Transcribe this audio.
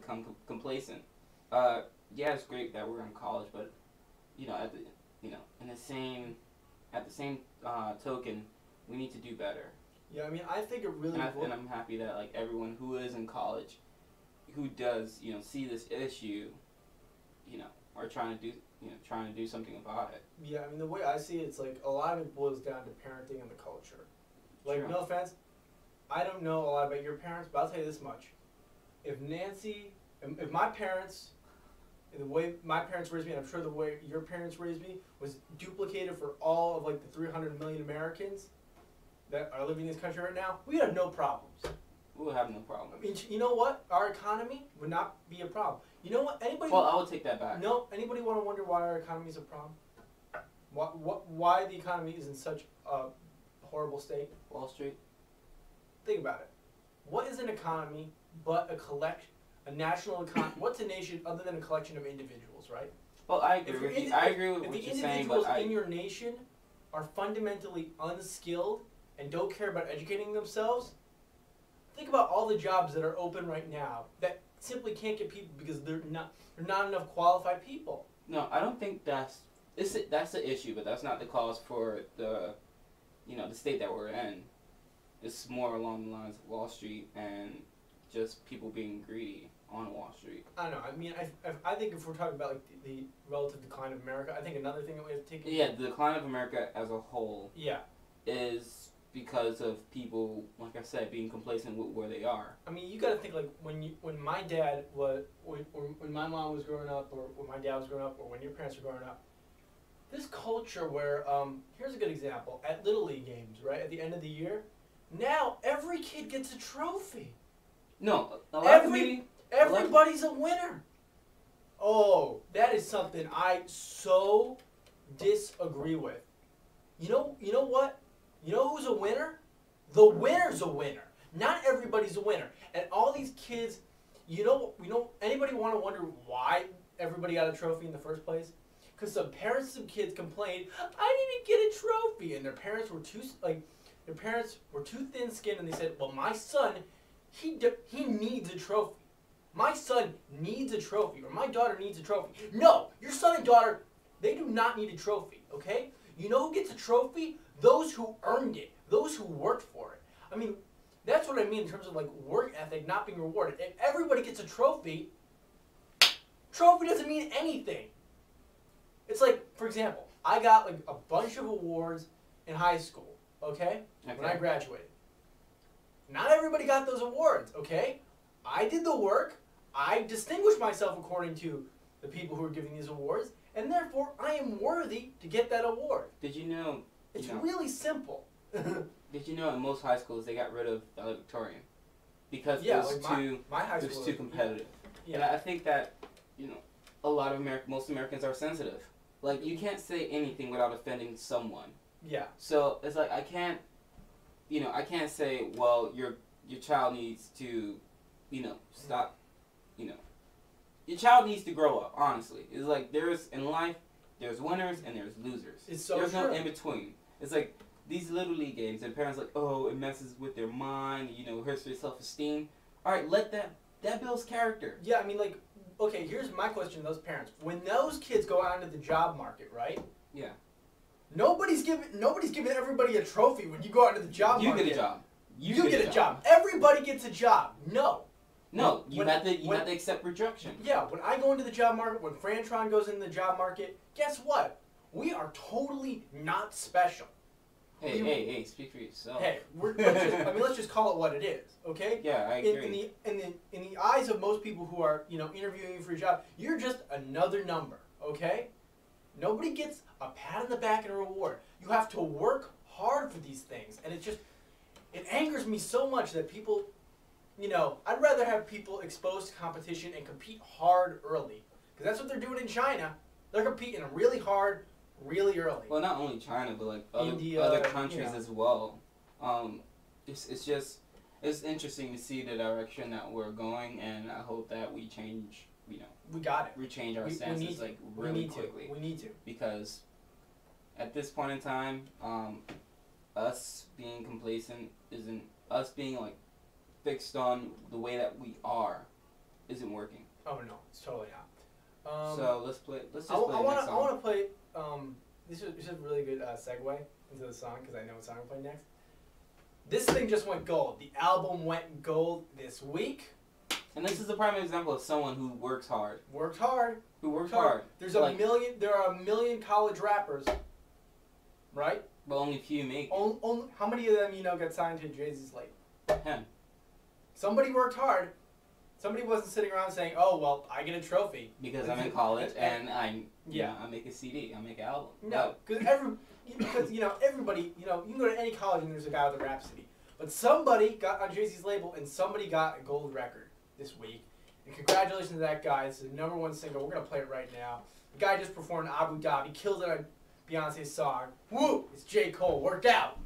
become complacent. Yeah, it's great that we're in college, but at the in the same at the same token, we need to do better. Yeah, I mean, I think it really. And I'm happy that like everyone who is in college, who does see this issue, are trying to do something about it. Yeah, I mean, the way I see it, it's like a lot of it boils down to parenting and the culture. Like, True. no offense, I don't know a lot about your parents, but I'll tell you this much: if my parents, the way my parents raised me, and I'm sure the way your parents raised me, was duplicated for all of like the 300 million Americans that are living in this country right now, we'd have no problems. We'll have no problem. I mean, you know what? Our economy would not be a problem. You know what? Anybody? Well, I will take that back. No. Anybody want to wonder why our economy is a problem? Why the economy is in such a horrible state? Wall Street. Think about it. What is an economy but a national economy? What's a nation other than a collection of individuals, right? Well, I agree with you. I agree with what you're saying, but if the individuals in your nation are fundamentally unskilled and don't care about educating themselves, think about all the jobs that are open right now that simply can't get people because there are not enough qualified people. No, I don't think that's the issue, but that's not the cause for the state that we're in. It's more along the lines of Wall Street and just people being greedy on Wall Street. I don't know. I mean, I think if we're talking about like the relative decline of America, I think another thing that we have to take. Yeah, the decline of America as a whole. Yeah. Is because of people, like I said, being complacent with where they are. I mean, you got to think like when my dad was, or when my mom was growing up, or when my dad was growing up, or when your parents were growing up. This culture where, here's a good example, at Little League games, right, at the end of the year, now every kid gets a trophy. No, everybody's a winner. Oh, that is something I so disagree with. You know what? You know who's a winner? The winner's a winner. Not everybody's a winner. And all these kids, anybody want to wonder why everybody got a trophy in the first place? Because some parents of kids complained, I didn't get a trophy, and their parents were too thin-skinned, and they said, well, my son, he needs a trophy. My son needs a trophy, or my daughter needs a trophy. No, your son and daughter, they do not need a trophy, okay? You know who gets a trophy? Those who earned it, those who worked for it. I mean, that's what I mean in terms of like work ethic not being rewarded. If everybody gets a trophy doesn't mean anything. It's like, for example, I got like a bunch of awards in high school, okay? When I graduated. Not everybody got those awards, okay? I did the work. I distinguished myself according to the people who were giving these awards, and therefore I am worthy to get that award. Did you know? It's really simple. Did you know in most high schools they got rid of valedictorian because it was too competitive? Yeah. And I think that most Americans are sensitive. Like, you can't say anything without offending someone. Yeah. So it's like I can't say, well, your child needs to, stop, your child needs to grow up. Honestly, it's like in life, there's winners and there's losers. There's no in between. It's like these Little League games, and parents like, oh, it messes with their mind, hurts their self-esteem. All right, let that builds character. Yeah, I mean, like, okay, here's my question to those parents. When those kids go out into the job market, right? Yeah. Nobody's giving everybody a trophy when you go out into the job market. You get a job. You get a job. Everybody gets a job. No. No, you have to accept rejection. Yeah, when I go into the job market, when Frantron goes into the job market, guess what? We are totally not special. Hey, speak for yourself. Hey, let's just call it what it is, okay? Yeah, I agree. In the eyes of most people who are, interviewing you for a job, you're just another number, okay? Nobody gets a pat on the back and a reward. You have to work hard for these things, and it angers me so much that people, I'd rather have people exposed to competition and compete hard early, because that's what they're doing in China. They're competing really hard, really early. Well, not only China, but like India, other countries as well. It's interesting to see the direction that we're going, and I hope that we change. We got it. We change our stances really quickly. We need to, because at this point in time, us being complacent isn't us being like fixed on the way that we are isn't working. Oh no, it's totally not. So let's play. Let's just I play the next song. want to play. This is a really good segue into the song because I know what song I'm playing next. This thing just went gold. The album went gold this week. And this is the prime example of someone who works hard. Worked hard. Who works hard. There's There are a million college rappers, right? But only few make it. How many of them got signed to Jay-Z's label? 10. Somebody worked hard. Somebody wasn't sitting around saying, "Oh well, I get a trophy because I'm in college and I make a CD, I make an album." No, because everybody, you can go to any college and there's a guy with a rap CD. But somebody got on Jay-Z's label and somebody got a gold record this week. And congratulations to that guy. It's the #1 single. We're gonna play it right now. The guy just performed Abu Dhabi, killed it on Beyonce's song. Woo! It's J. Cole. Worked out.